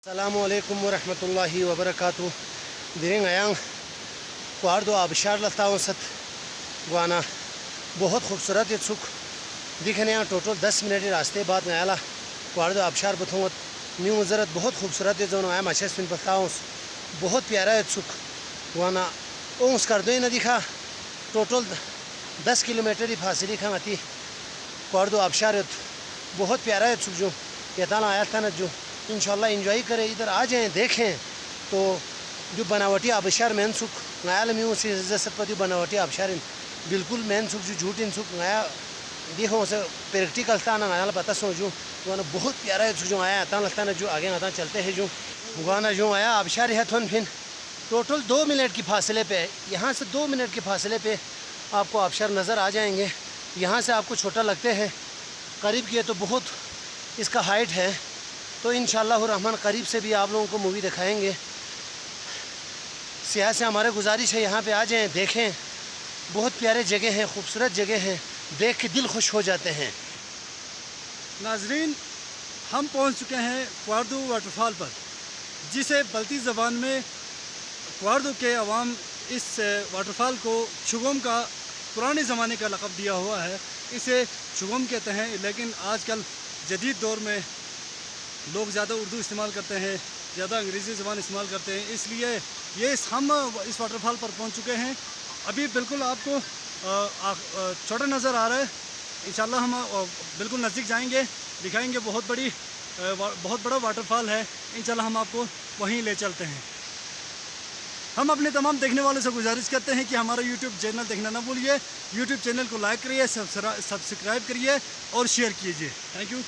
Assalamualaikum warahmatullahi wabarakatuh. Diring ayang kuardo आबशार लताओं सत Guana बहुत खूबसूरत है सुख दिखने यहाँ टोटल 10 मिनट रास्ते बाद नयाला कुआर्दो आबशार बथूंगत न्यू मजरत बहुत खूबसूरत है जो नया मशस पिन बताऊं बहुत प्यारा है सुख गुआना ओंस कर दो ही न दिखा टोटल 10 किलोमीटर ही फासले खा आती कुआर्दो आबशार बहुत प्यारा है सुख जो कहता आया था न जो इंशाल्लाह एंजॉय करें इधर आ जाएं देखें तो जो बनावटी आबशार मैन सुख नयाल में उसी सतपति बनावटी आबशार बिल्कुल मैन सुख जो झूठ इन सुख नया देखो से प्रैक्टिकल था ना नया पता सो जो वहाँ बहुत प्यारा है जो आया आता लगता ना जो आगे आता चलते हैं जो वहाँ जो आया आबशार है थोन फिर टोटल 2 मिनट की फासले पे यहाँ से 2 मिनट के फासले पे आपको आबशार नज़र आ जाएंगे। यहाँ से आपको छोटा लगते हैं करीब किए तो बहुत इसका हाइट है तो इंशाअल्लाह रहमान करीब से भी आप लोगों को मूवी दिखाएंगे। सियाह से हमारे गुजारिश है यहाँ पे आ जाएं देखें बहुत प्यारे जगह हैं खूबसूरत जगह हैं देख के दिल खुश हो जाते हैं। नाजरीन हम पहुँच चुके हैं क्वार्दो वाटरफॉल पर जिसे बल्ती ज़बान में क्वार्दो के अवाम इस वाटरफॉल को शुगम का पुराने ज़माने का लक़ब दिया हुआ है। इसे शुगम कहते हैं लेकिन आजकल जदीद दौर में लोग ज़्यादा उर्दू इस्तेमाल करते हैं ज़्यादा अंग्रेज़ी ज़बान इस्तेमाल करते हैं इसलिए हम इस वाटरफॉल पर पहुंच चुके हैं। अभी बिल्कुल आपको छोटा नज़र आ रहा है इंशाल्लाह हम बिल्कुल नज़दीक जाएंगे दिखाएंगे बहुत बड़ा वाटरफॉल है इंशाल्लाह हम आपको वहीं ले चलते हैं। हम अपने तमाम देखने वालों से गुजारिश करते हैं कि हमारा यूट्यूब चैनल देखना ना भूलिए। यूट्यूब चैनल को लाइक करिए सब्सक्राइब करिए और शेयर कीजिए। Thank you.